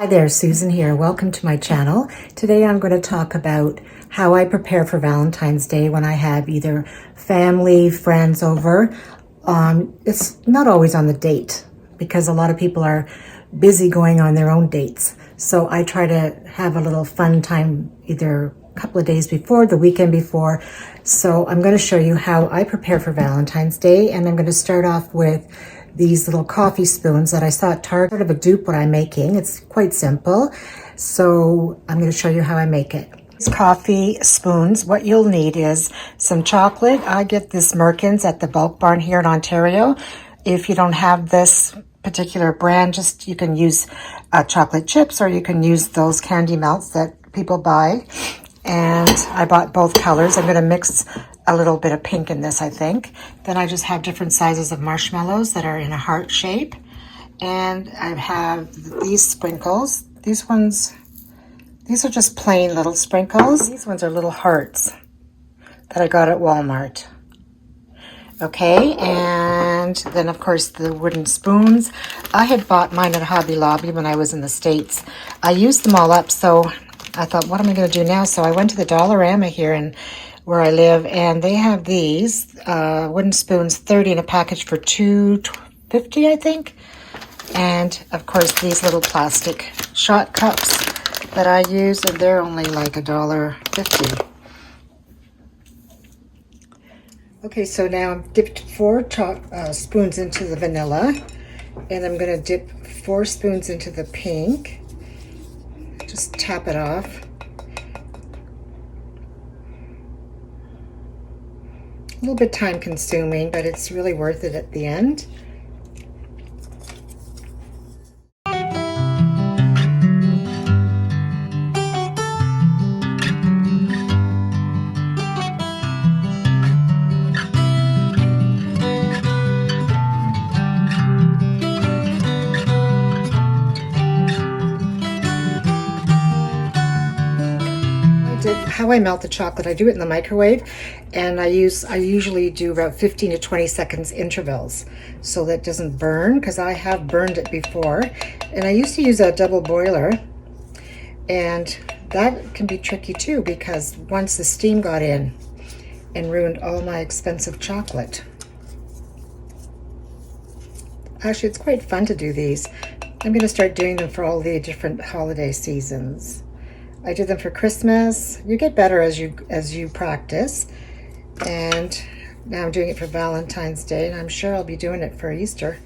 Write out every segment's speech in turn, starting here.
Hi there, Susan here. Welcome to my channel. Today I'm going to talk about how I prepare for Valentine's Day when I have either family, friends over. It's not always on the date because a lot of people are busy going on their own dates. So I try to have a little fun time either a couple of days before, the weekend before. So I'm going to show you how I prepare for Valentine's Day, and I'm going to start off with these little coffee spoons that I saw at Target, sort of a dupe what I'm making. It's quite simple. So I'm going to show you how I make it. These coffee spoons, what you'll need is some chocolate. I get this Merkins at the Bulk Barn here in Ontario. If you don't have this particular brand, just you can use chocolate chips, or you can use those candy melts that people buy. And I bought both colors. I'm going to mix a little bit of pink in this, I think. Then I just have different sizes of marshmallows that are in a heart shape. And I have these sprinkles. These are just plain little sprinkles. These ones are little hearts that I got at Walmart. Okay, and then of course the wooden spoons. I had bought mine at Hobby Lobby when I was in the States. I used them all up, so I thought, what am I going to do now? So I went to the Dollarama here in where I live, and they have these wooden spoons, 30 in a package for $2.50, I think. And of course these little plastic shot cups that I use, and they're only like $1.50. Okay, so now I've dipped 4 spoons into the vanilla, and I'm going to dip 4 spoons into the pink. Just tap it off. A little bit time consuming, but it's really worth it at the end. How I melt the chocolate, I do it in the microwave, and I usually do about 15 to 20 seconds intervals so that it doesn't burn, because I have burned it before. And I used to use a double boiler, and that can be tricky too, because once the steam got in and ruined all my expensive chocolate. Actually, it's quite fun to do these. I'm going to start doing them for all the different holiday seasons. I did them for Christmas. You get better as you practice. And now I'm doing it for Valentine's Day, and I'm sure I'll be doing it for Easter.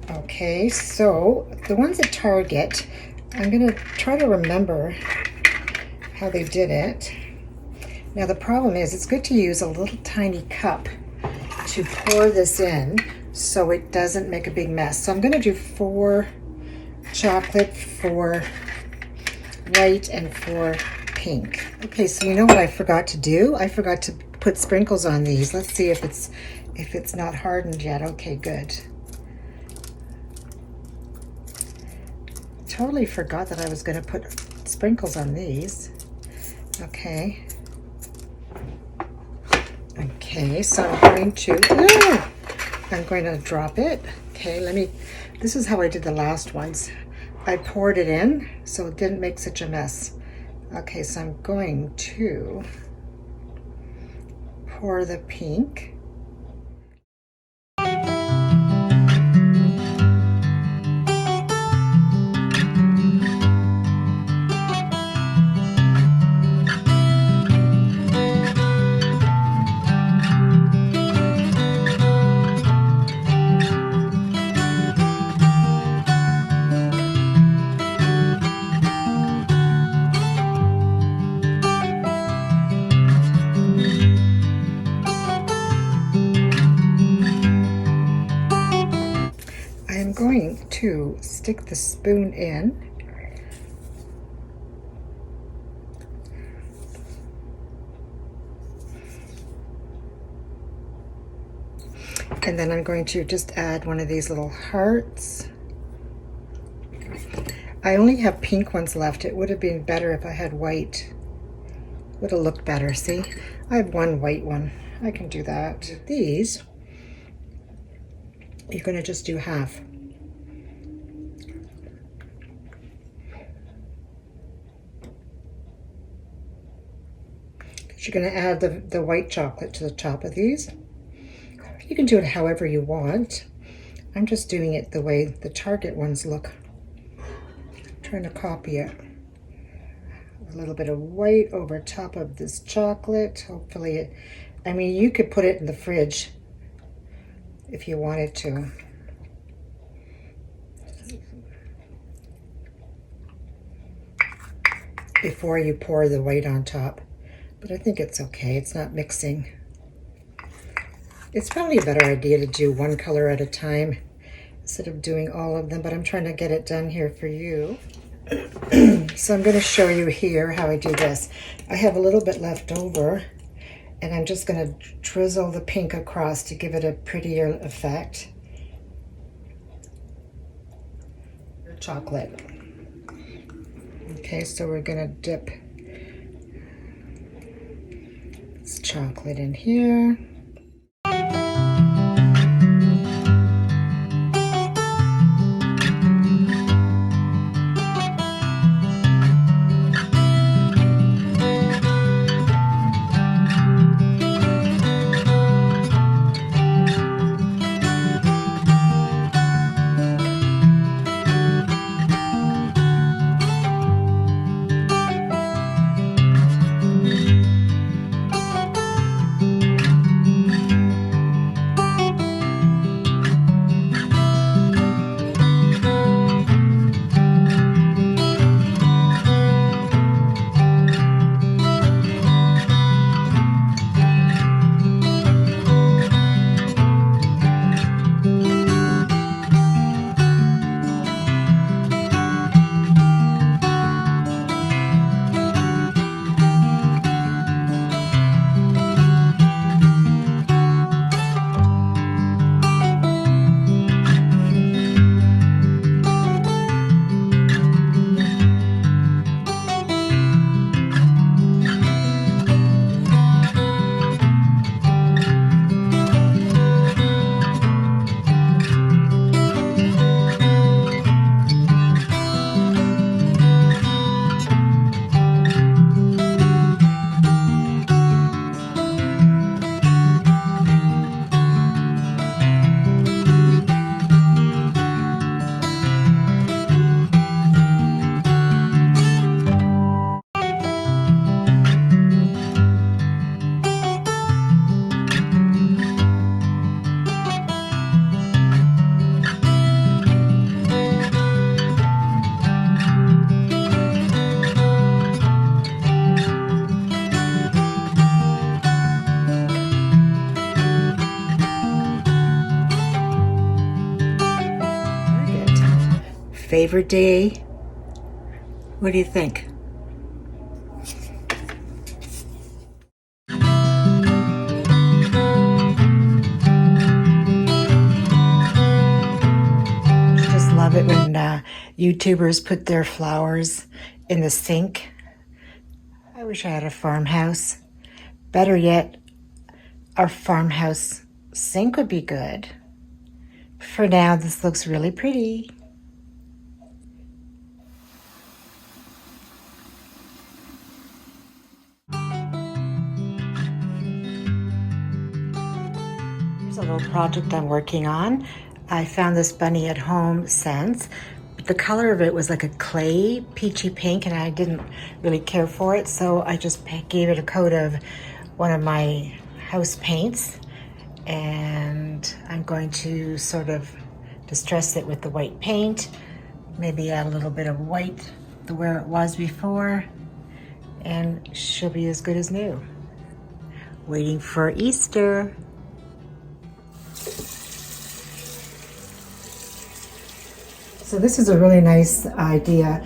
Okay, so the ones at Target, I'm going to try to remember how they did it. Now the problem is it's good to use a little tiny cup to pour this in so it doesn't make a big mess. So I'm going to do 4 chocolate, 4 white, and 4 pink. Okay, so you know what I forgot to do? I forgot to put sprinkles on these. Let's see if it's not hardened yet. Okay, good. Totally forgot that I was going to put sprinkles on these. Okay. Okay, so I'm going to drop it. Okay, this is how I did the last ones. I poured it in so it didn't make such a mess. Okay, so I'm going to pour the pink. I'm going to stick the spoon in, and then I'm going to just add one of these little hearts. I only have pink ones left. It would have been better if I had white. Would have looked better. See, I have one white one. I can do that. These, you're going to just do half. You're going to add the white chocolate to the top of these. You can do it however you want. I'm just doing it the way the Target ones look. I'm trying to copy it. A little bit of white over top of this chocolate. Hopefully I mean, you could put it in the fridge if you wanted to. Before you pour the white on top. But I think it's okay. It's not mixing. It's probably a better idea to do one color at a time instead of doing all of them, but I'm trying to get it done here for you. So I'm going to show you here how I do this. I have a little bit left over, and I'm just going to drizzle the pink across to give it a prettier effect. Chocolate. Okay, so we're going to dip this chocolate in here. Favorite day? What do you think? Just love it when YouTubers put their flowers in the sink. I wish I had a farmhouse. Better yet, our farmhouse sink would be good. For now, this looks really pretty. A little project I'm working on. I found this bunny at home scents. The color of it was like a clay peachy pink, and I didn't really care for it, so I just gave it a coat of one of my house paints, and I'm going to sort of distress it with the white paint, maybe add a little bit of white to where it was before, and she'll be as good as new. Waiting for Easter. So this is a really nice idea.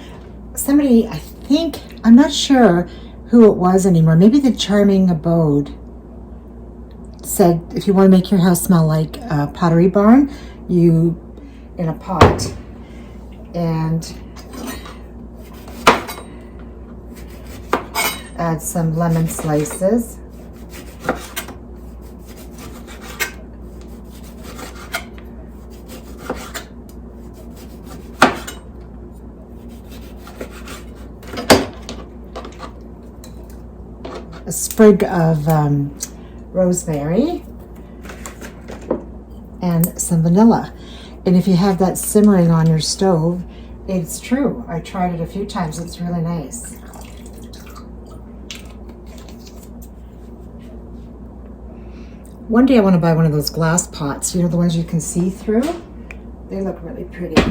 Somebody, I think, I'm not sure who it was anymore, maybe the Charming Abode, said if you want to make your house smell like a Pottery Barn, you, in a pot, and add some lemon slices. A sprig of rosemary and some vanilla. And if you have that simmering on your stove, it's true. I tried it a few times. It's really nice. One day I want to buy one of those glass pots, you know, the ones you can see through. They look really pretty.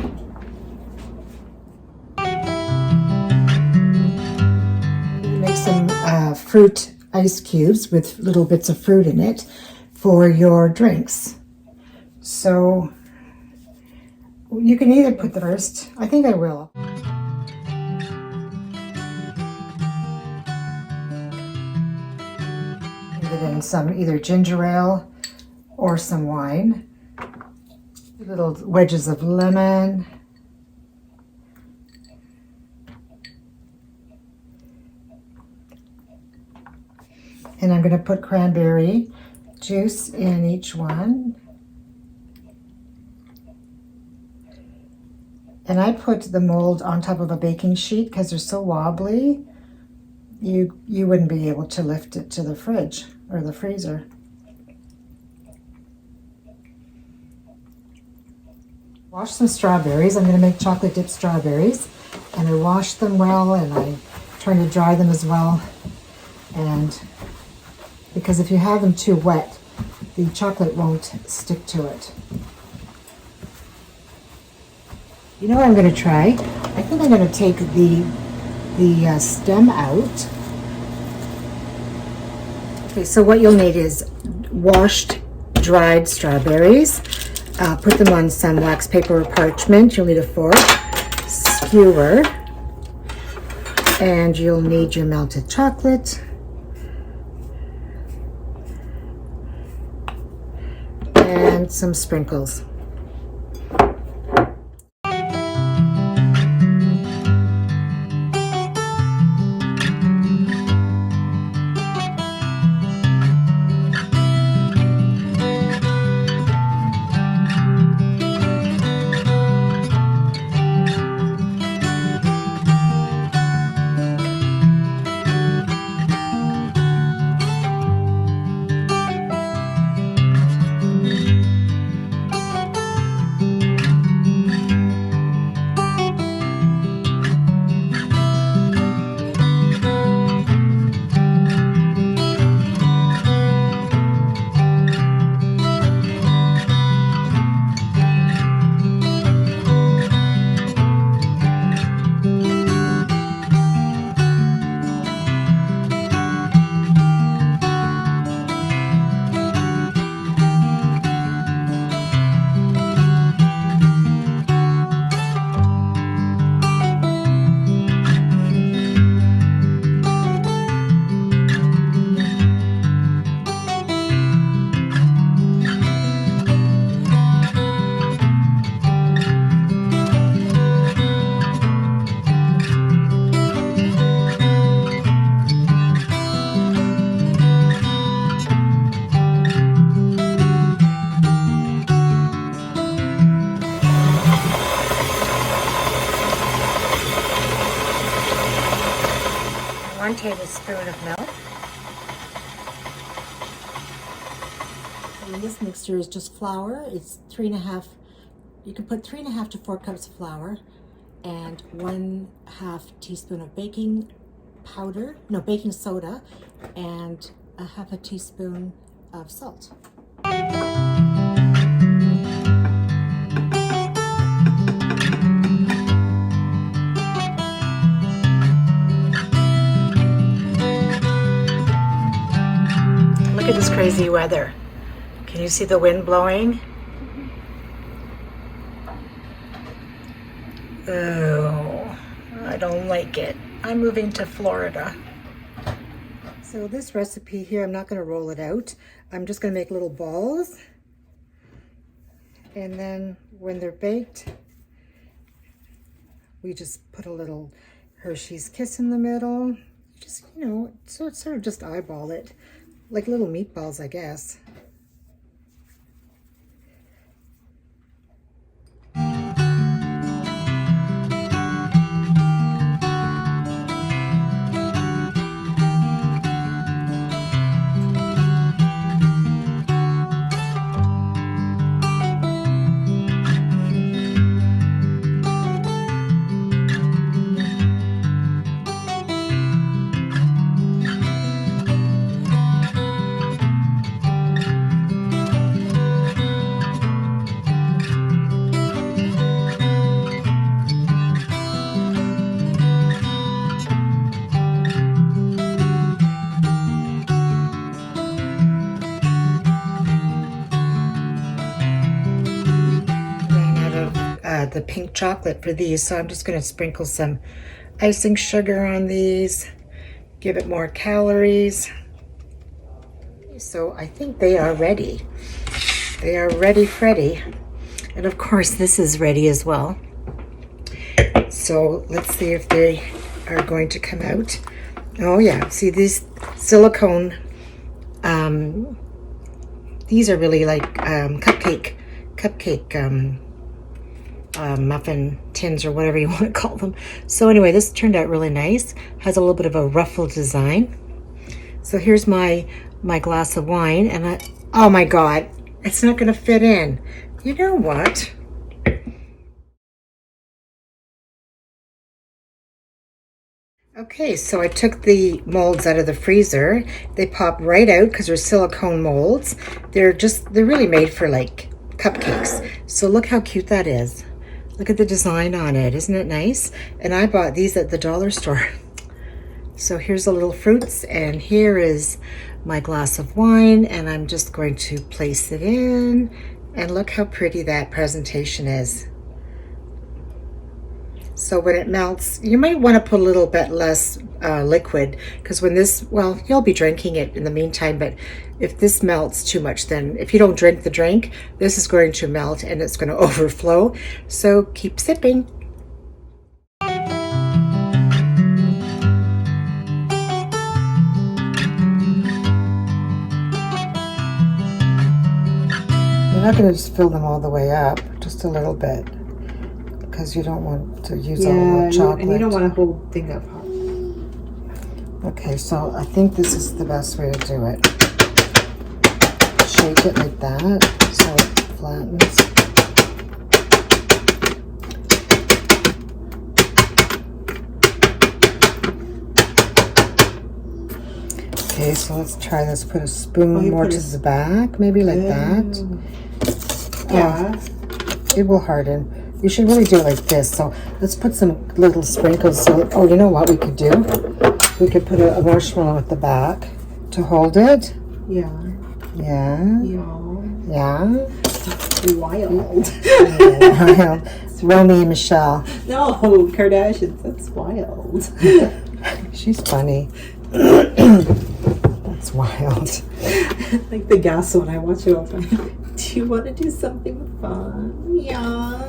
Make some fruit ice cubes with little bits of fruit in it for your drinks. So you can either put the first, I think I will. Put it in some either ginger ale or some wine. Little wedges of lemon. And I'm going to put cranberry juice in each one. And I put the mold on top of a baking sheet because they're so wobbly, you wouldn't be able to lift it to the fridge or the freezer. Wash some strawberries. I'm going to make chocolate dipped strawberries. And I wash them well, and I try to dry them as well. And because if you have them too wet, the chocolate won't stick to it. You know what I'm going to try? I think I'm going to take the stem out. Okay, so what you'll need is washed, dried strawberries. Put them on some wax paper or parchment. You'll need a fork, skewer, and you'll need your melted chocolate. And some sprinkles. One tablespoon of milk. And this mixture is just flour. It's 3.5. You can put 3.5 to 4 cups of flour, and 1/2 teaspoon of baking soda, and 1/2 teaspoon of salt. Look at this crazy weather. Can you see the wind blowing? Oh, I don't like it. I'm moving to Florida. So this recipe here, I'm not going to roll it out. I'm just going to make little balls. And then when they're baked, we just put a little Hershey's Kiss in the middle. Just, you know, so it's sort of just eyeball it. Like little meatballs, I guess. the pink chocolate for these, so I'm just going to sprinkle some icing sugar on these, give it more calories. So I think they are ready. They are ready, Freddy. And of course, this is ready as well. So let's see if they are going to come out. Oh yeah, see these silicone, these are really like cupcake muffin tins or whatever you want to call them. So anyway, this turned out really nice. Has a little bit of a ruffled design. So here's my glass of wine, and oh my God, it's not going to fit in. You know what? Okay, so I took the molds out of the freezer. They pop right out because they're silicone molds. They're really made for like cupcakes. So look how cute that is. Look at the design on it. Isn't it nice? And I bought these at the dollar store. So here's the little fruits, and here is my glass of wine, and I'm just going to place it in. And look how pretty that presentation is. So when it melts, you might want to put a little bit less liquid, because when this, well, you'll be drinking it in the meantime, but if this melts too much, then if you don't drink the drink, this is going to melt and it's going to overflow. So keep sipping. You're not going to just fill them all the way up, just a little bit, because you don't want to use all the chocolate. And you don't want a whole thing of hot. Okay, so I think this is the best way to do it. Shake it like that so it flattens. Okay, so let's try this. Put a spoon more to the back, maybe like that. Yeah. It will harden. You should really do it like this. So let's put some little sprinkles. So, oh, you know what we could do? We could put a marshmallow at the back to hold it. Yeah. Yeah. Yeah. Yeah. Wild. Yeah. It's Romy and Michelle. No, Kardashians. That's wild. She's funny. That's wild. Like the gas one. I watch it all the time. Do you want to do something fun? Yeah.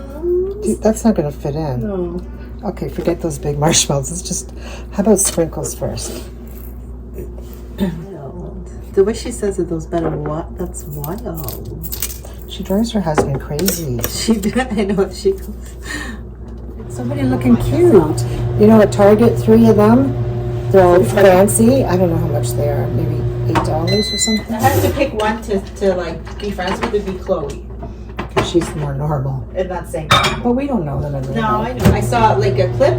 Dude, that's not going to fit in. No. Okay, forget those big marshmallows. It's just, how about sprinkles first? Wild. The way she says it, those better what? That's wild. She drives her husband crazy. I know what she goes. Somebody looking cute. You know, at Target, 3 of them. They're all fancy. I don't know how much they are. Maybe $8 or something. I have to pick one to like be friends with. It'd be Chloe. Because she's more normal. And not saying. But we don't know them. No, I know. I saw like a clip.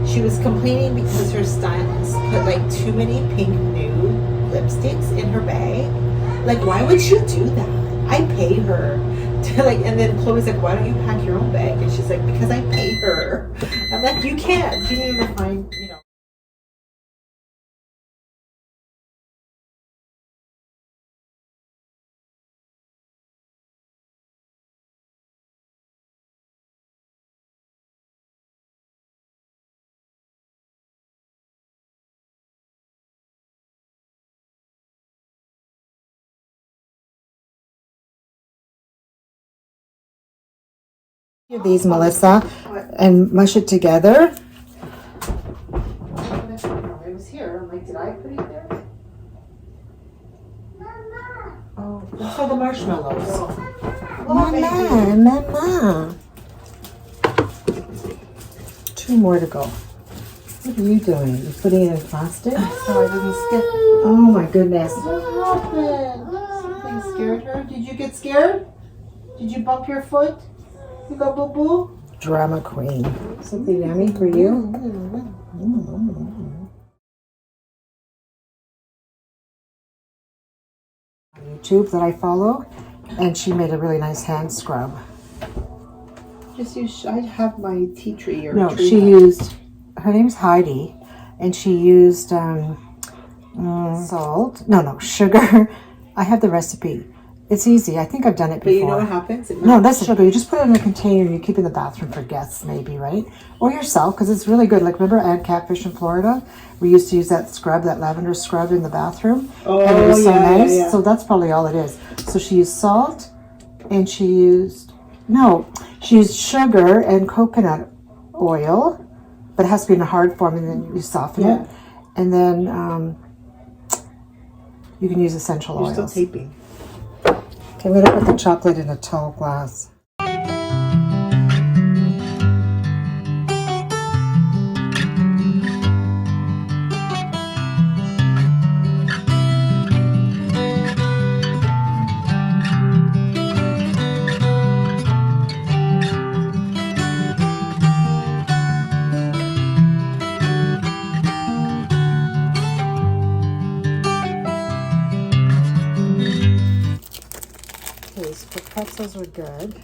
She was complaining because her stylist put like too many pink nude lipsticks in her bag. Like, why would she do that? I pay her to like. And then Chloe's like, why don't you pack your own bag? And she's like, because I pay her. I'm like, you can't. You need to find, you know. These, Melissa, and mush it together. It was here. I'm like, did I put it there? Oh, that's all the marshmallows. Oh, Mama. 2 more to go. What are you doing? You're putting it in plastic? So I didn't skip. Oh my goodness. What happened? Something scared her? Did you get scared? Did you bump your foot? You go boo-boo? Drama queen. Something yummy for you? YouTube that I follow, and she made a really nice hand scrub. Just use, I have my tea tree or No, tree she used, her name's Heidi, and she used salt, no, sugar. I have the recipe. It's easy. I think I've done it But before. you know what happens? No, that's sugar. You just put it in a container and you keep it in the bathroom for guests, maybe, right? Or yourself, because it's really good. Like, remember I had catfish in Florida? We used to use that scrub, that lavender scrub in the bathroom. Oh, and it was so yeah, nice. yeah. So that's probably all it is. So she used salt and she used sugar and coconut oil, but it has to be in a hard form and then you soften it. And then you can use essential oils. You're still taping. Okay, I'm going to put the chocolate in a tall glass. Okay, so the pretzels are good.